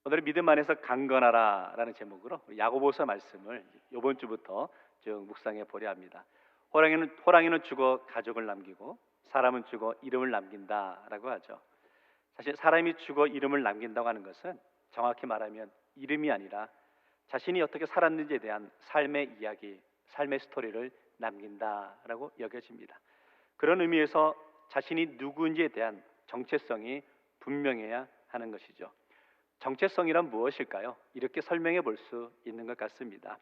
오늘은 믿음 안에서 강건하라라는 제목으로 야고보서 말씀을 이번 주부터 쭉 묵상해 보려 합니다. 호랑이는 죽어 가족을 남기고 사람은 죽어 이름을 남긴다라고 하죠. 사실 사람이 죽어 이름을 남긴다고 하는 것은 정확히 말하면 이름이 아니라 자신이 어떻게 살았는지에 대한 삶의 이야기, 삶의 스토리를 남긴다라고 여겨집니다. 그런 의미에서 자신이 누구인지에 대한 정체성이 분명해야 하는 것이죠. 정체성이란 무엇일까요? 이렇게 설명해 볼 수 있는 것 같습니다.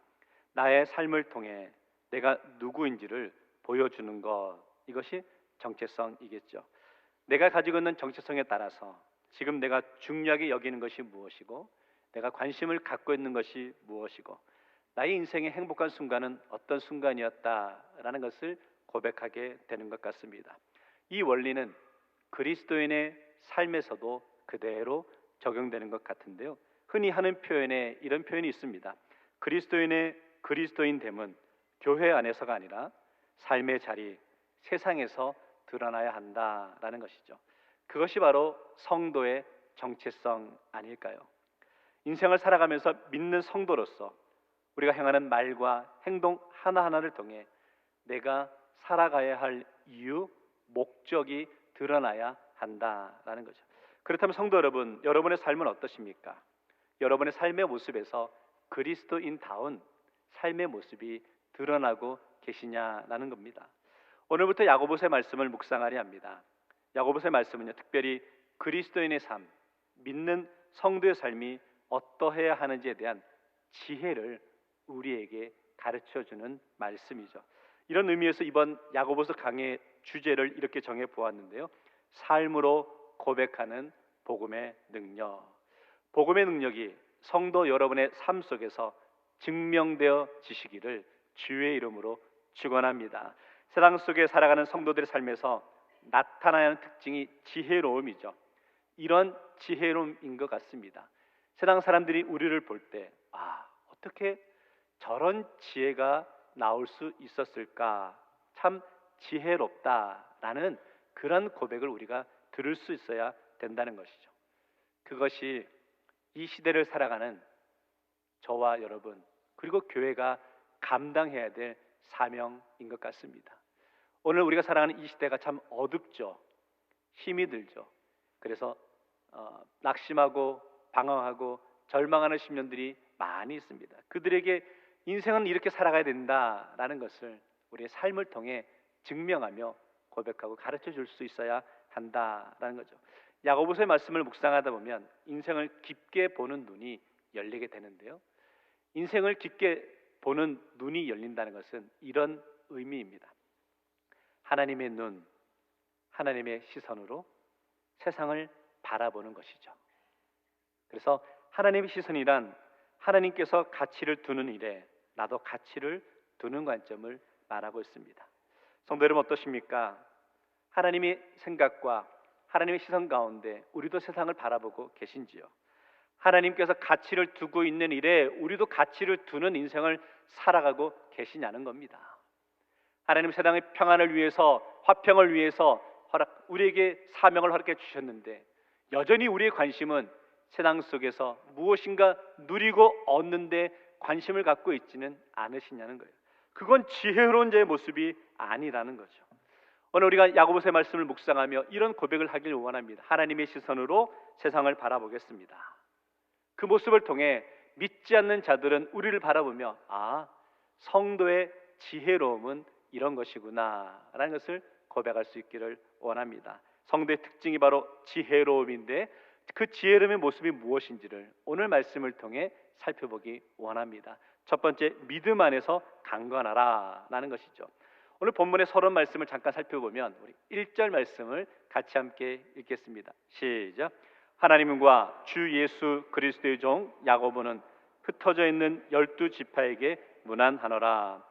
나의 삶을 통해 내가 누구인지를 보여주는 것, 이것이 정체성이겠죠. 내가 가지고 있는 정체성에 따라서 지금 내가 중요하게 여기는 것이 무엇이고, 내가 관심을 갖고 있는 것이 무엇이고, 나의 인생의 행복한 순간은 어떤 순간이었다라는 것을 고백하게 되는 것 같습니다. 이 원리는 그리스도인의 삶에서도 그대로 적용되는 것 같은데요. 흔히 하는 표현에 이런 표현이 있습니다. 그리스도인의 그리스도인됨은 교회 안에서가 아니라 삶의 자리, 세상에서 드러나야 한다라는 것이죠. 그것이 바로 성도의 정체성 아닐까요? 인생을 살아가면서 믿는 성도로서 우리가 행하는 말과 행동 하나하나를 통해 내가 살아가야 할 이유, 목적이 드러나야 한다라는 거죠. 그렇다면 성도 여러분, 여러분의 삶은 어떠십니까? 여러분의 삶의 모습에서 그리스도인다운 삶의 모습이 드러나고 계시냐라는 겁니다. 오늘부터 야고보서의 말씀을 묵상하려 합니다. 야고보서의 말씀은요, 특별히 그리스도인의 삶, 믿는 성도의 삶이 어떠해야 하는지에 대한 지혜를 우리에게 가르쳐주는 말씀이죠. 이런 의미에서 이번 야고보서 강의 주제를 이렇게 정해 보았는데요. 삶으로 고백하는 복음의 능력. 복음의 능력이 성도 여러분의 삶 속에서 증명되어 지시기를 주의 이름으로 축원합니다. 세상 속에 살아가는 성도들의 삶에서 나타나야 하는 특징이 지혜로움이죠. 이런 지혜로움인 것 같습니다. 세상 사람들이 우리를 볼 때 어떻게 저런 지혜가 나올 수 있었을까? 참 지혜롭다라는 그런 고백을 우리가 들을 수 있어야 된다는 것이죠. 그것이 이 시대를 살아가는 저와 여러분, 그리고 교회가 감당해야 될 사명인 것 같습니다. 오늘 우리가 살아가는 이 시대가 참 어둡죠. 힘이 들죠. 그래서 낙심하고 방황하고 절망하는 시민들이 많이 있습니다. 그들에게 인생은 이렇게 살아가야 된다라는 것을 우리의 삶을 통해 증명하며 고백하고 가르쳐 줄 수 있어야 한다라는 거죠. 야고보서의 말씀을 묵상하다 보면 인생을 깊게 보는 눈이 열리게 되는데요. 인생을 깊게 보는 눈이 열린다는 것은 이런 의미입니다. 하나님의 눈, 하나님의 시선으로 세상을 바라보는 것이죠. 그래서 하나님의 시선이란 하나님께서 가치를 두는 일에 나도 가치를 두는 관점을 말하고 있습니다. 성도 여러분 어떠십니까? 하나님의 생각과 하나님의 시선 가운데 우리도 세상을 바라보고 계신지요? 하나님께서 가치를 두고 있는 일에 우리도 가치를 두는 인생을 살아가고 계시냐는 겁니다. 하나님 세상의 평안을 위해서, 화평을 위해서 우리에게 사명을 허락해 주셨는데 여전히 우리의 관심은 세상 속에서 무엇인가 누리고 얻는데 관심을 갖고 있지는 않으시냐는 거예요. 그건 지혜로운 자의 모습이 아니라는 거죠. 오늘 우리가 야고보서의 말씀을 묵상하며 이런 고백을 하길 원합니다. 하나님의 시선으로 세상을 바라보겠습니다. 그 모습을 통해 믿지 않는 자들은 우리를 바라보며 성도의 지혜로움은 이런 것이구나 라는 것을 고백할 수 있기를 원합니다. 성도의 특징이 바로 지혜로움인데 그 지혜로움의 모습이 무엇인지를 오늘 말씀을 통해 살펴보기 원합니다. 첫 번째, 믿음 안에서 강건하라 라는 것이죠. 오늘 본문의 서론 말씀을 잠깐 살펴보면 우리 1절 말씀을 같이 함께 읽겠습니다. 시작. 하나님과 주 예수 그리스도의 종 야고보는 흩어져 있는 12지파에게 문안하노라.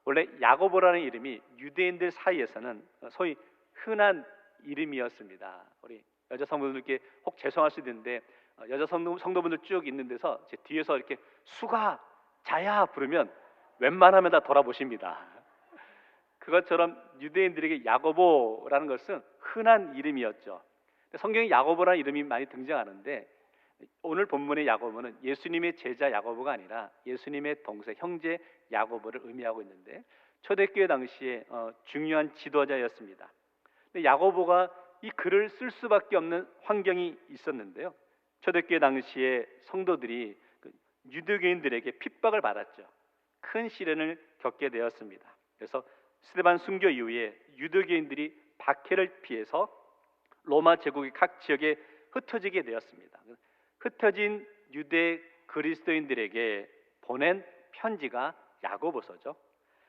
원래 야고보라는 이름이 유대인들 사이에서는 소위 흔한 이름이었습니다. 우리 여자 성도분들께 혹 죄송할 수도 있는데 여자 성도분들 쭉 있는 데서 제 뒤에서 이렇게 수가 자야 부르면 웬만하면 다 돌아보십니다. 그것처럼 유대인들에게 야고보라는 것은 흔한 이름이었죠. 성경에 야고보라는 이름이 많이 등장하는데 오늘 본문의 야고보는 예수님의 제자 야고보가 아니라 예수님의 동생 형제 야고보를 의미하고 있는데, 초대교회 당시에 중요한 지도자였습니다. 근데 야고보가 이 글을 쓸 수밖에 없는 환경이 있었는데요. 초대교회 당시에 성도들이 유대교인들에게 핍박을 받았죠. 큰 시련을 겪게 되었습니다. 그래서 스데반 순교 이후에 유대교인들이 박해를 피해서 로마 제국의 각 지역에 흩어지게 되었습니다. 흩어진 유대 그리스도인들에게 보낸 편지가 야고보서죠.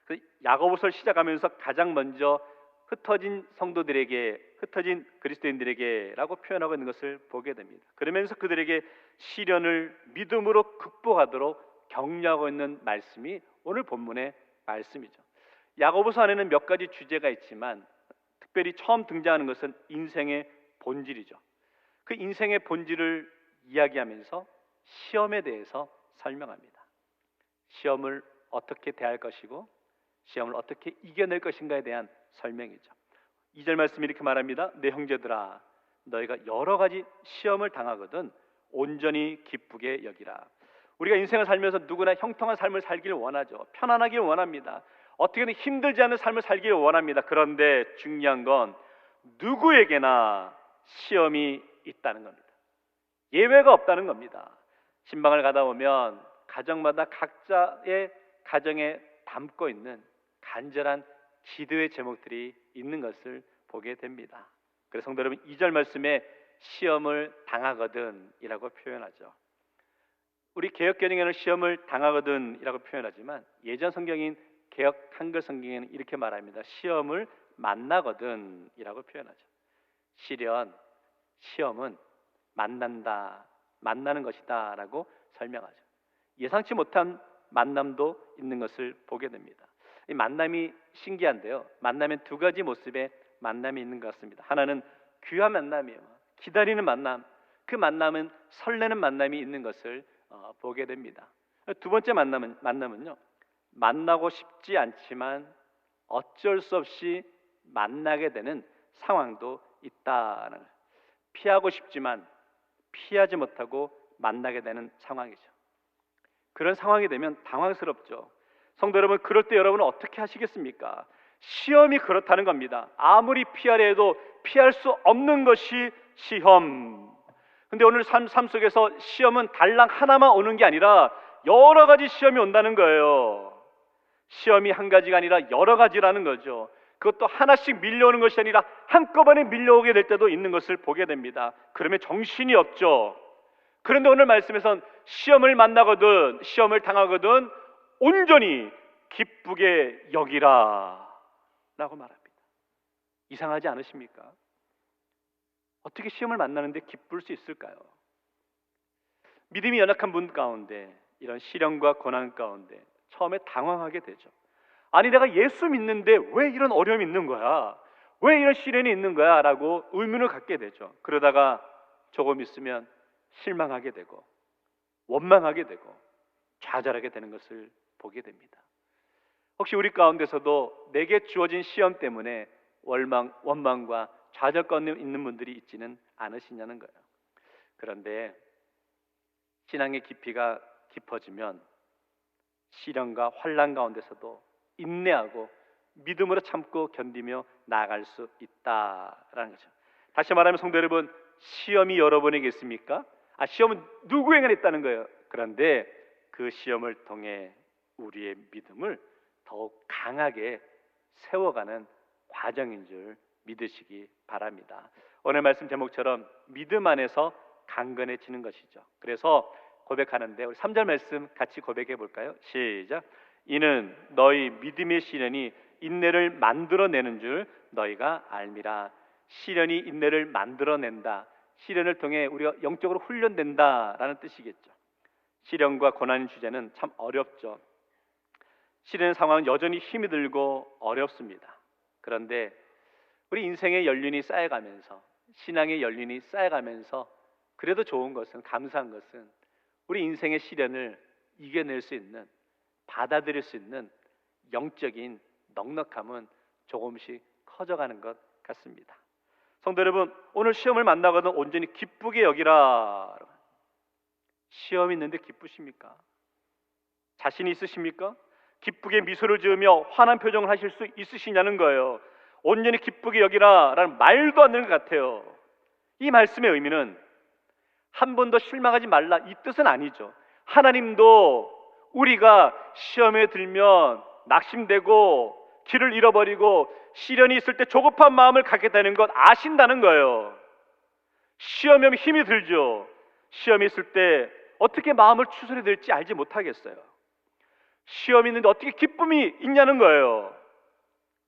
그 야고보서를 시작하면서 가장 먼저 흩어진 성도들에게, 흩어진 그리스도인들에게라고 표현하고 있는 것을 보게 됩니다. 그러면서 그들에게 시련을 믿음으로 극복하도록 격려하고 있는 말씀이 오늘 본문의 말씀이죠. 야고보서 안에는 몇 가지 주제가 있지만 특별히 처음 등장하는 것은 인생의 본질이죠. 그 인생의 본질을 이야기하면서 시험에 대해서 설명합니다. 시험을 어떻게 대할 것이고 시험을 어떻게 이겨낼 것인가에 대한 설명이죠. 2절 말씀이 이렇게 말합니다. 내 형제들아, 너희가 여러 가지 시험을 당하거든 온전히 기쁘게 여기라. 우리가 인생을 살면서 누구나 형통한 삶을 살기를 원하죠. 편안하길 원합니다. 어떻게든 힘들지 않은 삶을 살기를 원합니다. 그런데 중요한 건 누구에게나 시험이 있다는 겁니다. 예외가 없다는 겁니다. 신방을 가다 보면 가정마다 각자의 가정에 담고 있는 간절한 기도의 제목들이 있는 것을 보게 됩니다. 그래서 성도 여러분, 2절 말씀에 시험을 당하거든 이라고 표현하죠. 우리 개역 개정에는 시험을 당하거든 이라고 표현하지만 예전 성경인 개역 한글 성경에는 이렇게 말합니다. 시험을 만나거든 이라고 표현하죠. 시험은 만난다, 만나는 것이다 라고 설명하죠. 예상치 못한 만남도 있는 것을 보게 됩니다. 이 만남이 신기한데요, 만나면 두 가지 모습의 만남이 있는 것 같습니다. 하나는 귀한 만남이에요. 기다리는 만남, 그 만남은 설레는 만남이 있는 것을 보게 됩니다. 두 번째 만남은요, 만나고 싶지 않지만 어쩔 수 없이 만나게 되는 상황도 있다는 거예요. 피하고 싶지만 피하지 못하고 만나게 되는 상황이죠. 그런 상황이 되면 당황스럽죠. 성도 여러분, 그럴 때 여러분은 어떻게 하시겠습니까? 시험이 그렇다는 겁니다. 아무리 피하려 해도 피할 수 없는 것이 시험. 근데 오늘 삶 속에서 시험은 달랑 하나만 오는 게 아니라 여러 가지 시험이 온다는 거예요. 시험이 한 가지가 아니라 여러 가지라는 거죠. 그것도 하나씩 밀려오는 것이 아니라 한꺼번에 밀려오게 될 때도 있는 것을 보게 됩니다. 그러면 정신이 없죠. 그런데 오늘 말씀에선 시험을 만나거든, 시험을 당하거든 온전히 기쁘게 여기라 라고 말합니다. 이상하지 않으십니까? 어떻게 시험을 만나는데 기쁠 수 있을까요? 믿음이 연약한 분 가운데 이런 시련과 고난 가운데 처음에 당황하게 되죠. 아니, 내가 예수 믿는데 왜 이런 어려움이 있는 거야? 왜 이런 시련이 있는 거야? 라고 의문을 갖게 되죠. 그러다가 조금 있으면 실망하게 되고 원망하게 되고 좌절하게 되는 것을 보게 됩니다. 혹시 우리 가운데서도 내게 주어진 시험 때문에 원망과 좌절 가운데 있는 분들이 있지는 않으시냐는 거예요. 그런데 신앙의 깊이가 깊어지면 시련과 환난 가운데서도 인내하고 믿음으로 참고 견디며 나아갈 수 있다라는 거죠. 다시 말하면 성도 여러분, 시험이 여러분에게 있습니까? 시험은 누구에게나 있다는 거예요. 그런데 그 시험을 통해 우리의 믿음을 더욱 강하게 세워가는 과정인 줄 믿으시기 바랍니다. 오늘 말씀 제목처럼 믿음 안에서 강건해지는 것이죠. 그래서 고백하는데 우리 3절 말씀 같이 고백해 볼까요? 시작. 이는 너희 믿음의 시련이 인내를 만들어내는 줄 너희가 알미라. 시련이 인내를 만들어낸다. 시련을 통해 우리가 영적으로 훈련된다라는 뜻이겠죠. 시련과 고난의 주제는 참 어렵죠. 시련의 상황은 여전히 힘이 들고 어렵습니다. 그런데 우리 인생의 연륜이 쌓여가면서, 신앙의 연륜이 쌓여가면서 그래도 좋은 것은, 감사한 것은 우리 인생의 시련을 이겨낼 수 있는, 받아들일 수 있는 영적인 넉넉함은 조금씩 커져가는 것 같습니다. 성도 여러분, 오늘 시험을 만나거든 온전히 기쁘게 여기라. 시험이 있는데 기쁘십니까? 자신이 있으십니까? 기쁘게 미소를 지으며 환한 표정을 하실 수 있으시냐는 거예요. 온전히 기쁘게 여기라 라는 말도 안 되는 것 같아요. 이 말씀의 의미는 한 번도 실망하지 말라 이 뜻은 아니죠. 하나님도 우리가 시험에 들면 낙심되고 길을 잃어버리고 시련이 있을 때 조급한 마음을 갖게 되는 것 아신다는 거예요. 시험이 오면 힘이 들죠. 시험이 있을 때 어떻게 마음을 추스려야 될지 알지 못하겠어요. 시험이 있는데 어떻게 기쁨이 있냐는 거예요.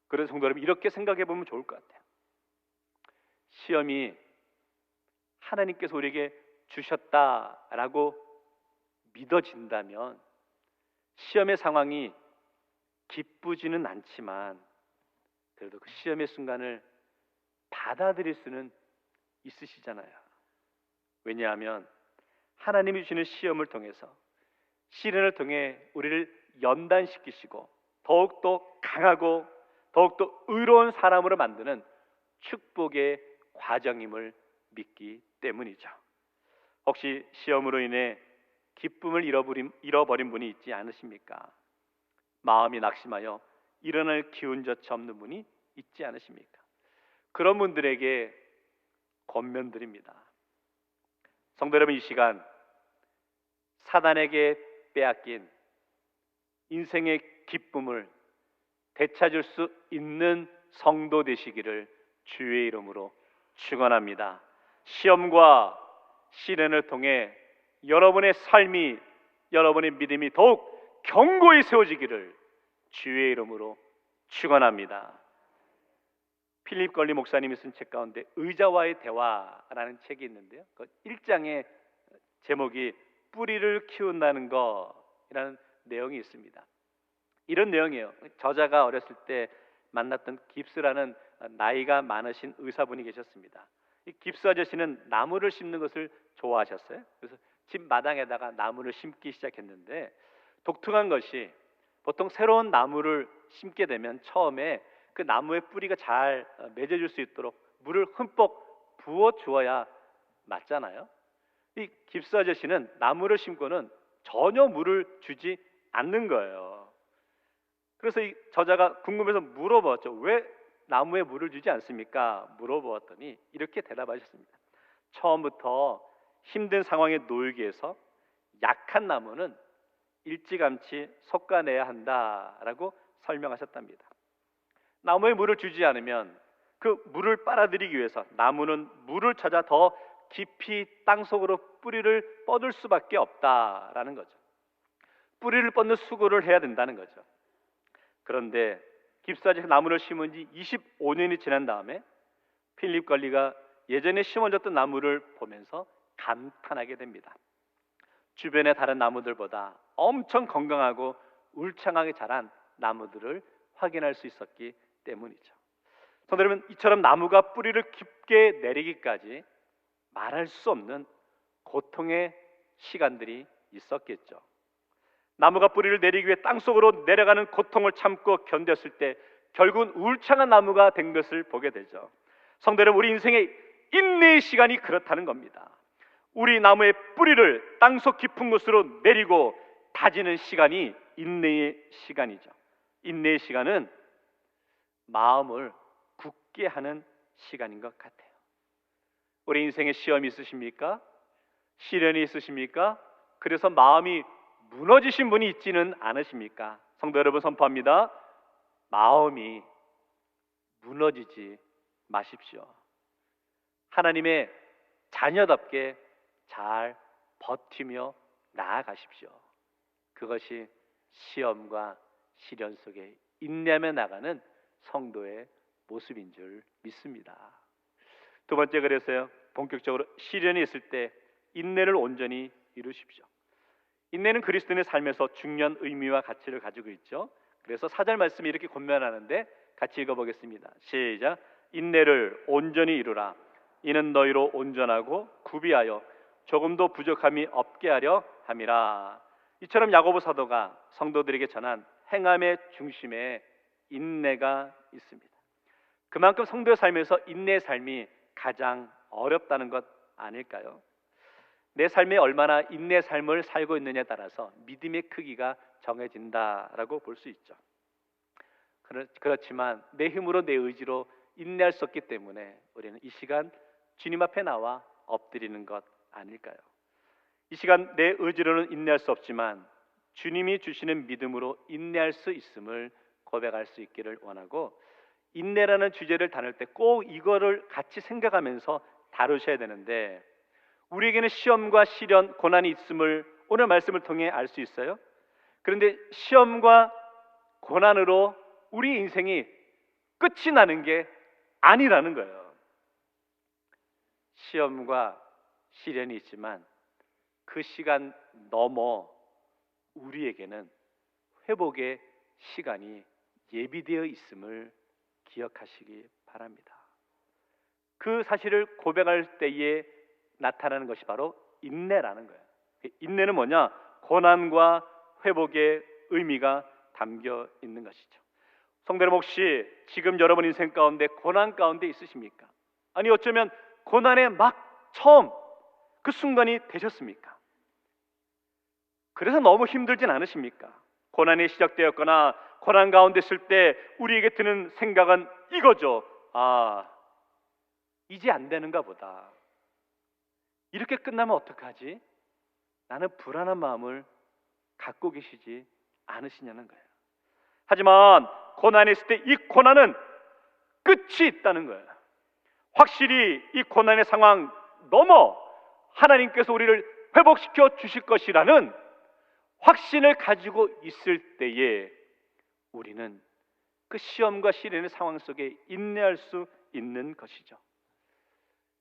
그래서 성도 여러분, 이렇게 생각해 보면 좋을 것 같아요. 시험이 하나님께서 우리에게 주셨다라고 믿어진다면 시험의 상황이 기쁘지는 않지만 그래도 그 시험의 순간을 받아들일 수는 있으시잖아요. 왜냐하면 하나님이 주시는 시험을 통해서, 시련을 통해 우리를 연단시키시고 더욱더 강하고 더욱더 의로운 사람으로 만드는 축복의 과정임을 믿기 때문이죠. 혹시 시험으로 인해 기쁨을 잃어버린 분이 있지 않으십니까? 마음이 낙심하여 일어날 기운조차 없는 분이 있지 않으십니까? 그런 분들에게 권면드립니다. 성도 여러분, 이 시간 사단에게 빼앗긴 인생의 기쁨을 되찾을 수 있는 성도 되시기를 주의 이름으로 축원합니다. 시험과 시련을 통해 여러분의 삶이, 여러분의 믿음이 더욱 견고히 세워지기를 주의 이름으로 축원합니다. 필립 걸리 목사님이 쓴 책 가운데 의자와의 대화라는 책이 있는데요. 그 1장의 제목이 뿌리를 키운다는 거라는 내용이 있습니다. 이런 내용이에요. 저자가 어렸을 때 만났던 깁스라는 나이가 많으신 의사분이 계셨습니다. 이 깁스 아저씨는 나무를 심는 것을 좋아하셨어요. 그래서 집 마당에다가 나무를 심기 시작했는데 독특한 것이 보통 새로운 나무를 심게 되면 처음에 그 나무의 뿌리가 잘 맺어질 수 있도록 물을 흠뻑 부어 주어야 맞잖아요. 이 깁스 아저씨는 나무를 심고는 전혀 물을 주지 않는 거예요. 그래서 이 저자가 궁금해서 물어보았죠. 왜 나무에 물을 주지 않습니까? 물어보았더니 이렇게 대답하셨습니다. 처음부터 힘든 상황에 놓이기 위해서 약한 나무는 일찌감치 솎아내야 한다라고 설명하셨답니다. 나무에 물을 주지 않으면 그 물을 빨아들이기 위해서 나무는 물을 찾아 더 깊이 땅속으로 뿌리를 뻗을 수밖에 없다라는 거죠. 뿌리를 뻗는 수고를 해야 된다는 거죠. 그런데 깁스아저씨가 나무를 심은 지 25년이 지난 다음에 필립 걸리가 예전에 심어졌던 나무를 보면서 감탄하게 됩니다. 주변의 다른 나무들보다 엄청 건강하고 울창하게 자란 나무들을 확인할 수 있었기 때문이죠. 성도 여러분, 이처럼 나무가 뿌리를 깊게 내리기까지 말할 수 없는 고통의 시간들이 있었겠죠. 나무가 뿌리를 내리기 위해 땅속으로 내려가는 고통을 참고 견뎠을 때 결국은 울창한 나무가 된 것을 보게 되죠. 성도 여러분, 우리 인생의 인내의 시간이 그렇다는 겁니다. 우리 나무의 뿌리를 땅속 깊은 곳으로 내리고 다지는 시간이 인내의 시간이죠. 인내의 시간은 마음을 굳게 하는 시간인 것 같아요. 우리 인생에 시험이 있으십니까? 시련이 있으십니까? 그래서 마음이 무너지신 분이 있지는 않으십니까? 성도 여러분, 선포합니다. 마음이 무너지지 마십시오. 하나님의 자녀답게 잘 버티며 나아가십시오. 그것이 시험과 시련 속에 인내하며 나가는 성도의 모습인 줄 믿습니다. 두 번째, 그래서요, 본격적으로 시련이 있을 때 인내를 온전히 이루십시오. 인내는 그리스도인의 삶에서 중요한 의미와 가치를 가지고 있죠. 그래서 4절 말씀이 이렇게 권면하는데 같이 읽어보겠습니다. 시작. 인내를 온전히 이루라. 이는 너희로 온전하고 구비하여 조금도 부족함이 없게 하려 함이라. 이처럼 야고보 사도가 성도들에게 전한 행함의 중심에 인내가 있습니다. 그만큼 성도의 삶에서 인내의 삶이 가장 어렵다는 것 아닐까요? 내 삶에 얼마나 인내 삶을 살고 있느냐에 따라서 믿음의 크기가 정해진다라고 볼 수 있죠. 그렇지만 내 힘으로 내 의지로 인내할 수 없기 때문에 우리는 이 시간 주님 앞에 나와 엎드리는 것 아닐까요? 이 시간 내 의지로는 인내할 수 없지만 주님이 주시는 믿음으로 인내할 수 있음을 고백할 수 있기를 원하고, 인내라는 주제를 다룰 때 꼭 이거를 같이 생각하면서 다루셔야 되는데, 우리에게는 시험과 시련, 고난이 있음을 오늘 말씀을 통해 알 수 있어요. 그런데 시험과 고난으로 우리 인생이 끝이 나는 게 아니라는 거예요. 시험과 시련이 있지만 그 시간 넘어 우리에게는 회복의 시간이 예비되어 있음을 기억하시기 바랍니다. 그 사실을 고백할 때에 나타나는 것이 바로 인내라는 거예요. 인내는 뭐냐? 고난과 회복의 의미가 담겨 있는 것이죠. 성도 여러분, 혹시 지금 여러분 인생 가운데 고난 가운데 있으십니까? 아니 어쩌면 고난에 막 처음 그 순간이 되셨습니까? 그래서 너무 힘들진 않으십니까? 고난이 시작되었거나 고난 가운데 있을 때 우리에게 드는 생각은 이거죠. 아, 이제 안 되는가 보다. 이렇게 끝나면 어떡하지? 나는 불안한 마음을 갖고 계시지 않으시냐는 거예요. 하지만 고난이 있을 때 이 고난은 끝이 있다는 거예요. 확실히 이 고난의 상황 넘어 하나님께서 우리를 회복시켜 주실 것이라는 확신을 가지고 있을 때에 우리는 그 시험과 시련의 상황 속에 인내할 수 있는 것이죠.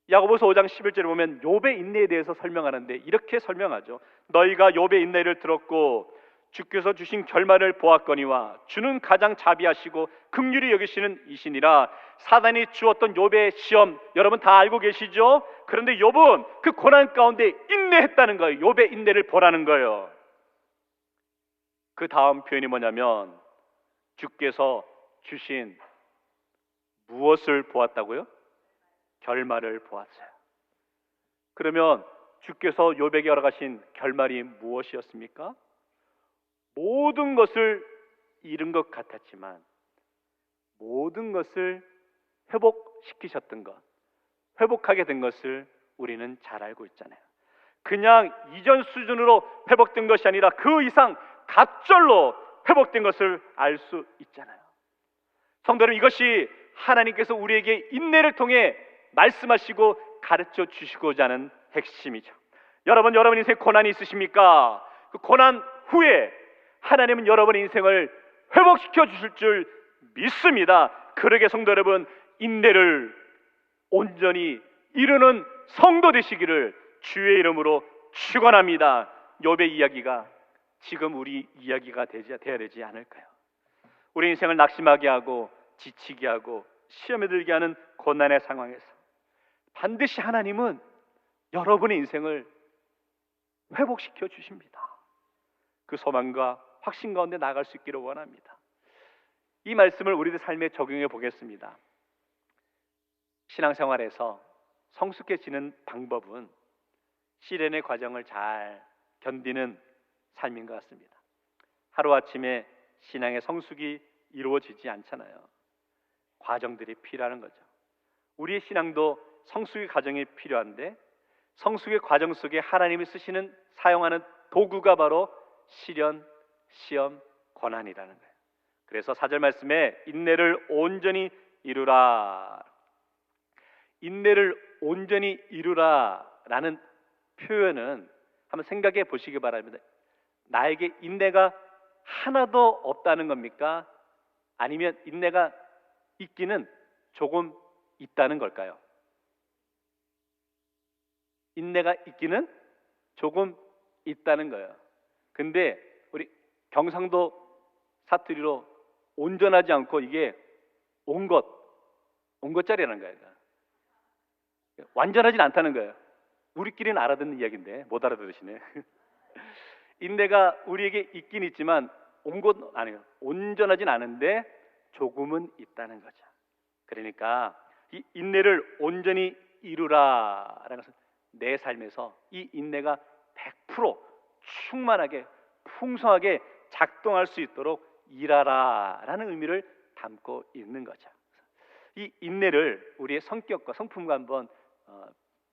야고보서 5장 11절에 보면 욥의 인내에 대해서 설명하는데 이렇게 설명하죠. 너희가 욥의 인내를 들었고 주께서 주신 결말을 보았거니와 주는 가장 자비하시고 긍휼히 여기시는 이시니라. 사단이 주었던 욥의 시험 여러분 다 알고 계시죠? 그런데 욥은 그 고난 가운데 인내했다는 거예요. 욥의 인내를 보라는 거예요. 그 다음 표현이 뭐냐면 주께서 주신 무엇을 보았다고요? 결말을 보았어요. 그러면 주께서 욥에게 허락하신 결말이 무엇이었습니까? 모든 것을 잃은 것 같았지만 모든 것을 회복시키셨던 것, 회복하게 된 것을 우리는 잘 알고 있잖아요. 그냥 이전 수준으로 회복된 것이 아니라 그 이상 갑절로 회복된 것을 알 수 있잖아요. 성도 여러분, 이것이 하나님께서 우리에게 인내를 통해 말씀하시고 가르쳐 주시고자 하는 핵심이죠. 여러분 인생에 고난이 있으십니까? 그 고난 후에 하나님은 여러분의 인생을 회복시켜 주실 줄 믿습니다. 그러게 성도 여러분, 인내를 온전히 이루는 성도 되시기를 주의 이름으로 축원합니다. 욥의 이야기가 지금 우리 이야기가 되어야 되지 않을까요? 우리 인생을 낙심하게 하고 지치게 하고 시험에 들게 하는 고난의 상황에서 반드시 하나님은 여러분의 인생을 회복시켜 주십니다. 그 소망과 확신 가운데 나아갈 수 있기를 원합니다. 이 말씀을 우리들 삶에 적용해 보겠습니다. 신앙생활에서 성숙해지는 방법은 시련의 과정을 잘 견디는 삶인 것 같습니다. 하루아침에 신앙의 성숙이 이루어지지 않잖아요. 과정들이 필요한 거죠. 우리의 신앙도 성숙의 과정이 필요한데 성숙의 과정 속에 하나님이 쓰시는 사용하는 도구가 바로 시련, 시험, 고난이라는 거예요. 그래서 4절 말씀에 인내를 온전히 이루라, 인내를 온전히 이루라라는 표현은 한번 생각해 보시기 바랍니다. 나에게 인내가 하나도 없다는 겁니까? 아니면 인내가 있기는 조금 있다는 걸까요? 인내가 있기는 조금 있다는 거예요. 근데 우리 경상도 사투리로 온전하지 않고 이게 온것짜리라는 거예요. 완전하진 않다는 거예요. 우리끼리는 알아듣는 이야기인데 못 알아들으시네. 인내가 우리에게 있긴 있지만 온것 아니에요. 온전하진 않은데 조금은 있다는 거죠. 그러니까 이 인내를 온전히 이루라라는 것은 내 삶에서 이 인내가 100% 충만하게 풍성하게 작동할 수 있도록 일하라라는 의미를 담고 있는 거죠. 이 인내를 우리의 성격과 성품과 한번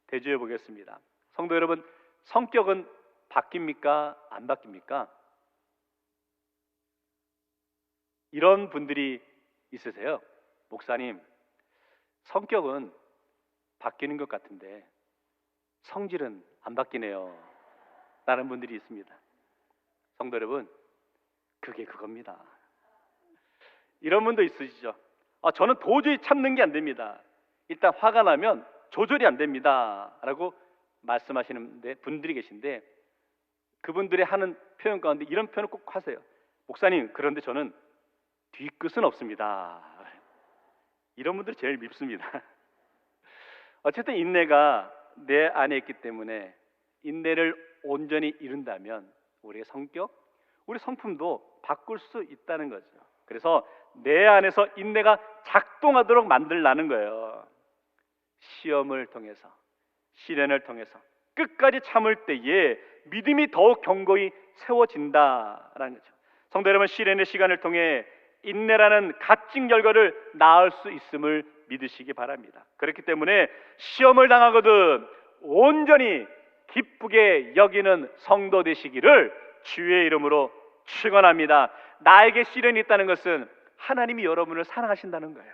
대조해 보겠습니다. 성도 여러분, 성격은 바뀝니까? 안 바뀝니까? 이런 분들이 있으세요. 목사님, 성격은 바뀌는 것 같은데 성질은 안 바뀌네요 라는 분들이 있습니다. 성도 여러분, 그게 그겁니다. 이런 분도 있으시죠. 저는 도저히 참는 게 안 됩니다. 일단 화가 나면 조절이 안 됩니다 라고 말씀하시는 분들이 계신데, 그분들이 하는 표현 가운데 이런 표현을 꼭 하세요. 목사님, 그런데 저는 뒤끝은 없습니다. 이런 분들이 제일 밉습니다. 어쨌든 인내가 내 안에 있기 때문에 인내를 온전히 이룬다면 우리의 성격, 우리 성품도 바꿀 수 있다는 거죠. 그래서 내 안에서 인내가 작동하도록 만들라는 거예요. 시험을 통해서, 시련을 통해서 끝까지 참을 때에 믿음이 더욱 견고히 세워진다라는 거죠. 성도 여러분, 시련의 시간을 통해 인내라는 값진 결과를 낳을 수 있음을 믿으시기 바랍니다. 그렇기 때문에 시험을 당하거든 온전히 기쁘게 여기는 성도 되시기를 주의 이름으로 축원합니다. 나에게 시련이 있다는 것은 하나님이 여러분을 사랑하신다는 거예요.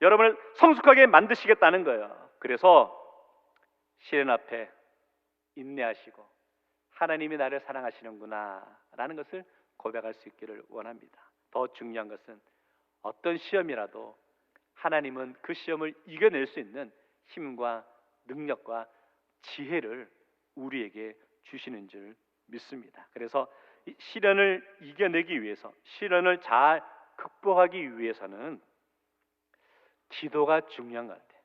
여러분을 성숙하게 만드시겠다는 거예요. 그래서 시련 앞에 인내하시고 하나님이 나를 사랑하시는구나 라는 것을 고백할 수 있기를 원합니다. 더 중요한 것은 어떤 시험이라도 하나님은 그 시험을 이겨낼 수 있는 힘과 능력과 지혜를 우리에게 주시는 줄 믿습니다. 그래서 이 시련을 이겨내기 위해서, 시련을 잘 극복하기 위해서는 기도가 중요한 것 같아요.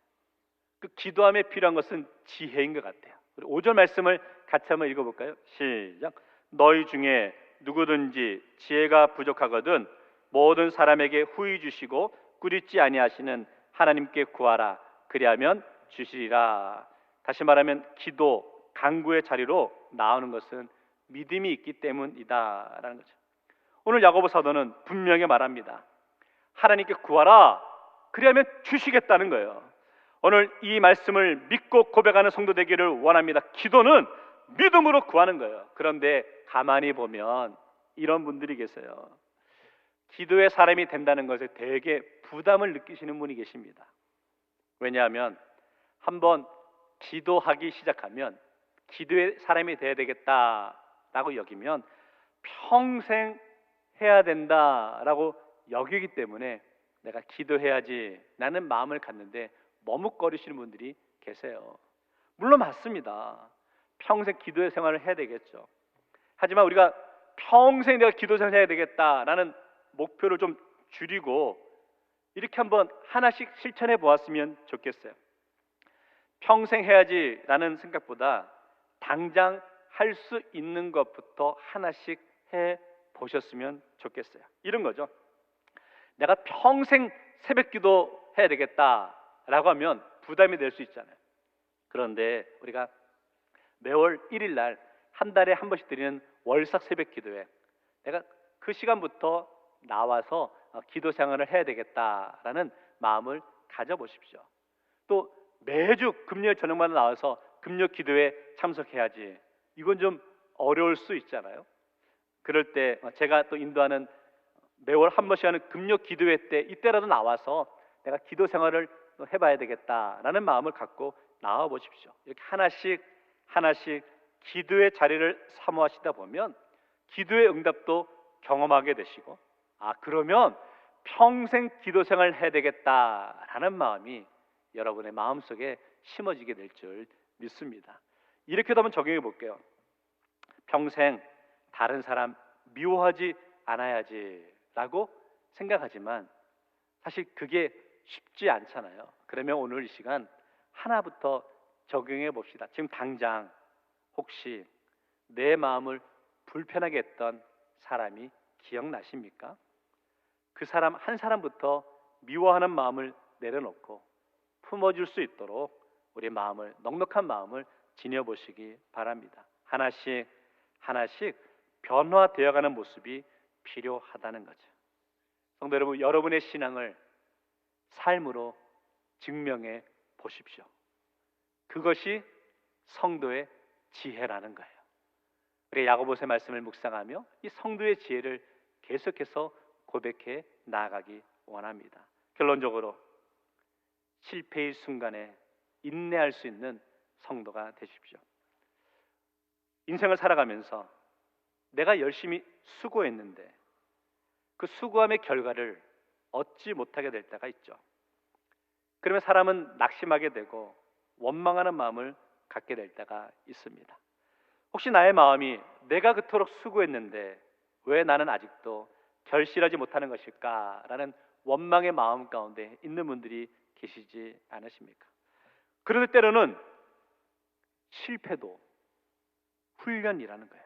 그 기도함에 필요한 것은 지혜인 것 같아요. 우리 5절 말씀을 같이 한번 읽어볼까요? 시작. 너희 중에 누구든지 지혜가 부족하거든 모든 사람에게 후히 주시고 꾸짖지 아니하시는 하나님께 구하라. 그리하면 주시리라. 다시 말하면 기도, 간구의 자리로 나오는 것은 믿음이 있기 때문이다라는 거죠. 오늘 야고보 사도는 분명히 말합니다. 하나님께 구하라. 그리하면 주시겠다는 거예요. 오늘 이 말씀을 믿고 고백하는 성도 되기를 원합니다. 기도는 믿음으로 구하는 거예요. 그런데 가만히 보면 이런 분들이 계세요. 기도의 사람이 된다는 것에 되게 부담을 느끼시는 분이 계십니다. 왜냐하면 한번 기도하기 시작하면 기도의 사람이 돼야 되겠다라고 여기면 평생 해야 된다라고 여기기 때문에 내가 기도해야지 라는 마음을 갖는데 머뭇거리시는 분들이 계세요. 물론 맞습니다. 평생 기도의 생활을 해야 되겠죠. 하지만 우리가 평생 내가 기도 생활을 해야 되겠다라는 목표를 좀 줄이고 이렇게 한번 하나씩 실천해 보았으면 좋겠어요. 평생 해야지라는 생각보다 당장 할 수 있는 것부터 하나씩 해 보셨으면 좋겠어요. 이런 거죠. 내가 평생 새벽 기도 해야 되겠다라고 하면 부담이 될 수 있잖아요. 그런데 우리가 매월 1일 날 한 달에 한 번씩 드리는 월삭 새벽 기도회, 내가 그 시간부터 나와서 기도 생활을 해야 되겠다라는 마음을 가져보십시오. 또 매주 금요일 저녁마다 나와서 금요 기도에 참석해야지, 이건 좀 어려울 수 있잖아요. 그럴 때 제가 또 인도하는 매월 한 번씩 하는 금요 기도회 때 이때라도 나와서 내가 기도 생활을 해봐야 되겠다라는 마음을 갖고 나와 보십시오. 이렇게 하나씩 하나씩 기도의 자리를 사모하시다 보면 기도의 응답도 경험하게 되시고, 그러면 평생 기도 생활을 해야 되겠다라는 마음이 여러분의 마음속에 심어지게 될 줄 믿습니다. 이렇게도 한번 적용해 볼게요. 평생 다른 사람 미워하지 않아야지라고 생각하지만 사실 그게 쉽지 않잖아요. 그러면 오늘 이 시간 하나부터 적용해 봅시다. 지금 당장 혹시 내 마음을 불편하게 했던 사람이 기억나십니까? 그 사람 한 사람부터 미워하는 마음을 내려놓고 품어줄 수 있도록 우리 마음을, 넉넉한 마음을 지녀보시기 바랍니다. 하나씩 하나씩 변화되어가는 모습이 필요하다는 거죠. 성도 여러분, 여러분의 신앙을 삶으로 증명해 보십시오. 그것이 성도의 지혜라는 거예요. 우리 야고보서의 말씀을 묵상하며 이 성도의 지혜를 계속해서 고백해 나아가기 원합니다. 결론적으로 실패의 순간에 인내할 수 있는 성도가 되십시오. 인생을 살아가면서 내가 열심히 수고했는데 그 수고함의 결과를 얻지 못하게 될 때가 있죠. 그러면 사람은 낙심하게 되고 원망하는 마음을 갖게 될 때가 있습니다. 혹시 나의 마음이 내가 그토록 수고했는데 왜 나는 아직도 결실하지 못하는 것일까라는 원망의 마음 가운데 있는 분들이 계시지 않으십니까? 그런데 때로는 실패도 훈련이라는 거예요.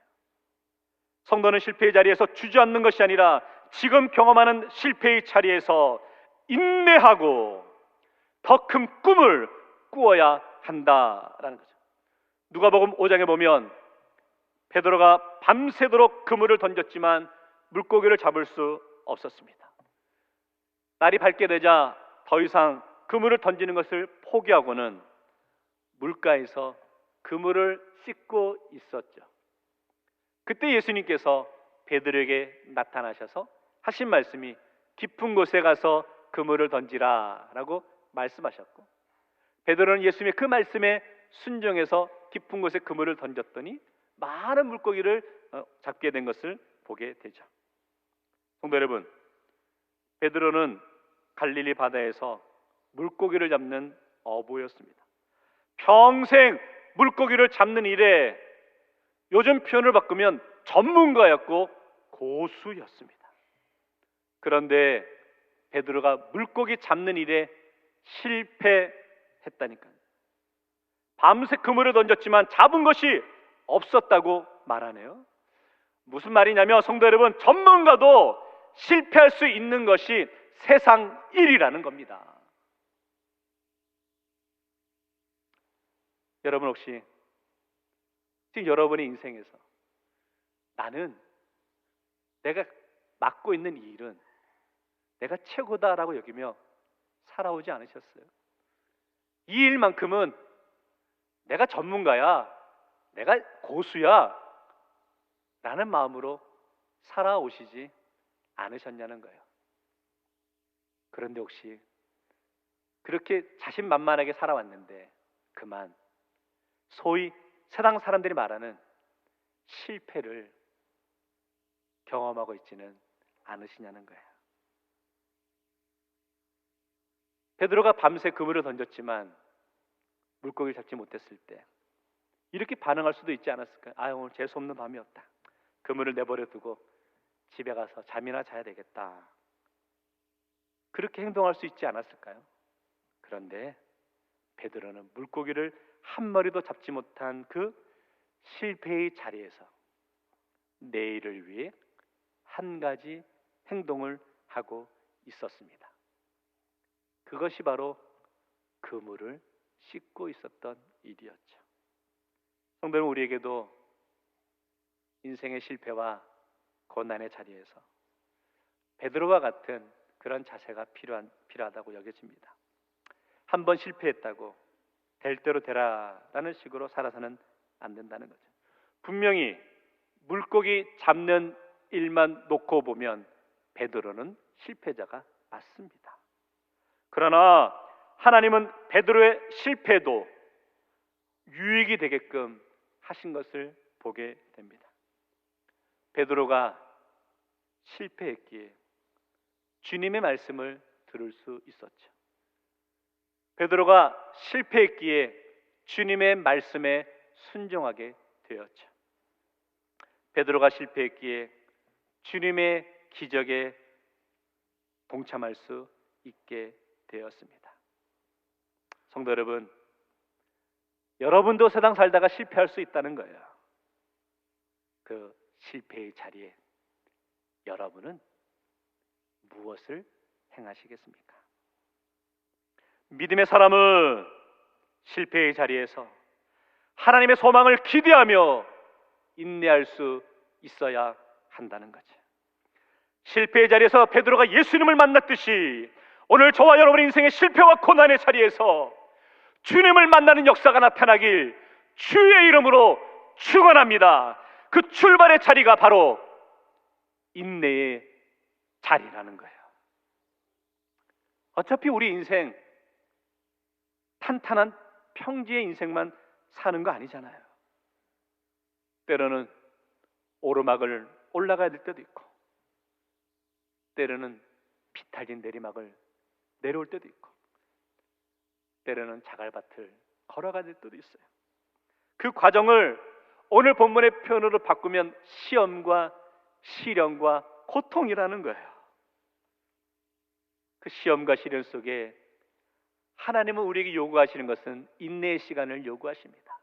성도는 실패의 자리에서 주저앉는 것이 아니라 지금 경험하는 실패의 자리에서 인내하고 더 큰 꿈을 꾸어야 한다라는 거죠. 누가복음 5장에 보면 베드로가 밤새도록 그물을 던졌지만 물고기를 잡을 수 없었습니다. 날이 밝게 되자 더 이상 그물을 던지는 것을 포기하고는 물가에서 그물을 씻고 있었죠. 그때 예수님께서 베드로에게 나타나셔서 하신 말씀이 깊은 곳에 가서 그물을 던지라 라고 말씀하셨고, 베드로는 예수님의 그 말씀에 순종해서 깊은 곳에 그물을 던졌더니 많은 물고기를 잡게 된 것을 보게 되죠. 성도 여러분, 베드로는 갈릴리 바다에서 물고기를 잡는 어부였습니다. 평생 물고기를 잡는 일에 요즘 표현을 바꾸면 전문가였고 고수였습니다. 그런데 베드로가 물고기 잡는 일에 실패했다니까요. 밤새 그물을 던졌지만 잡은 것이 없었다고 말하네요. 무슨 말이냐면 성도 여러분, 전문가도 실패할 수 있는 것이 세상 일이라는 겁니다. 여러분 혹시 지금 여러분의 인생에서 나는 내가 맡고 있는 이 일은 내가 최고다라고 여기며 살아오지 않으셨어요? 이 일만큼은 내가 전문가야, 내가 고수야 라는 마음으로 살아오시지 않으셨냐는 거예요. 그런데 혹시 그렇게 자신만만하게 살아왔는데 그만 소위 세상 사람들이 말하는 실패를 경험하고 있지는 않으시냐는 거예요. 베드로가 밤새 그물을 던졌지만 물고기를 잡지 못했을 때 이렇게 반응할 수도 있지 않았을까요? 아, 오늘 재수없는 밤이었다. 그물을 내버려 두고 집에 가서 잠이나 자야 되겠다. 그렇게 행동할 수 있지 않았을까요? 그런데 베드로는 물고기를 한 마리도 잡지 못한 그 실패의 자리에서 내일을 위해 한 가지 행동을 하고 있었습니다. 그것이 바로 그물을 씻고 있었던 일이었죠. 성도 여러분, 우리에게도 인생의 실패와 고난의 자리에서 베드로와 같은 그런 자세가 필요하다고 여겨집니다. 한 번 실패했다고 될 대로 되라라는 식으로 살아서는 안 된다는 거죠. 분명히 물고기 잡는 일만 놓고 보면 베드로는 실패자가 맞습니다. 그러나 하나님은 베드로의 실패도 유익이 되게끔 하신 것을 보게 됩니다. 베드로가 실패했기에 주님의 말씀을 들을 수 있었죠. 베드로가 실패했기에 주님의 말씀에 순종하게 되었죠. 베드로가 실패했기에 주님의 기적에 동참할 수 있게 되었습니다. 성도 여러분, 여러분도 세상 살다가 실패할 수 있다는 거예요. 그 실패의 자리에 여러분은 무엇을 행하시겠습니까? 믿음의 사람은 실패의 자리에서 하나님의 소망을 기대하며 인내할 수 있어야 한다는 거죠. 실패의 자리에서 베드로가 예수님을 만났듯이 오늘 저와 여러분의 인생의 실패와 고난의 자리에서 주님을 만나는 역사가 나타나길 주의 이름으로 축원합니다. 그 출발의 자리가 바로 인내의 자리라는 거예요. 어차피 우리 인생 탄탄한 평지의 인생만 사는 거 아니잖아요. 때로는 오르막을 올라가야 될 때도 있고, 때로는 비탈진 내리막을 내려올 때도 있고, 때로는 자갈밭을 걸어가야 될 때도 있어요. 그 과정을 오늘 본문의 표현으로 바꾸면 시험과 시련과 고통이라는 거예요. 그 시험과 시련 속에 하나님은 우리에게 요구하시는 것은 인내의 시간을 요구하십니다.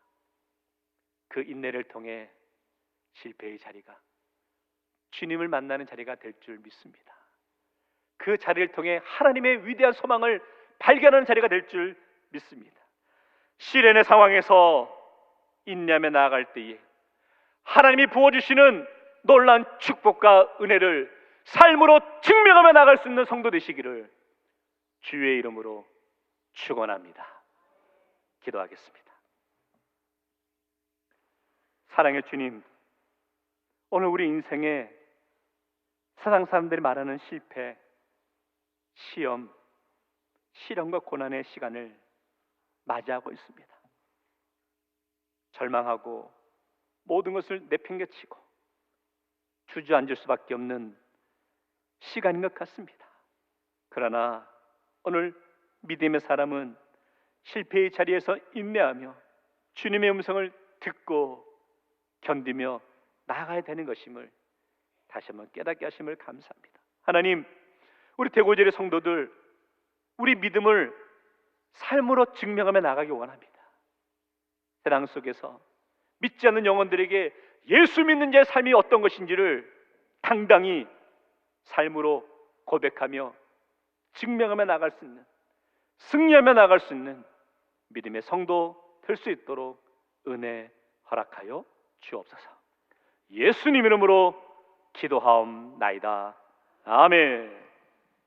그 인내를 통해 실패의 자리가 주님을 만나는 자리가 될 줄 믿습니다. 그 자리를 통해 하나님의 위대한 소망을 발견하는 자리가 될 줄 믿습니다. 시련의 상황에서 인내하며 나아갈 때에 하나님이 부어주시는 놀라운 축복과 은혜를 삶으로 증명하며 나아갈 수 있는 성도 되시기를 주의 이름으로 축원합니다. 기도하겠습니다. 사랑의 주님, 오늘 우리 인생에 세상 사람들이 말하는 실패, 시험, 시련과 고난의 시간을 맞이하고 있습니다. 절망하고 모든 것을 내팽개치고 주저앉을 수밖에 없는 시간인 것 같습니다. 그러나 오늘 믿음의 사람은 실패의 자리에서 인내하며 주님의 음성을 듣고 견디며 나아가야 되는 것임을 다시 한번 깨닫게 하심을 감사합니다. 하나님, 우리 대고절의 성도들 우리 믿음을 삶으로 증명하며 나가기 원합니다. 세상 속에서 믿지 않는 영혼들에게 예수 믿는 자의 삶이 어떤 것인지를 당당히 삶으로 고백하며 증명하며 나갈 수 있는, 승리하며 나갈 수 있는 믿음의 성도 될 수 있도록 은혜 허락하여 주옵소서. 예수님 이름으로 기도하옵나이다. 아멘.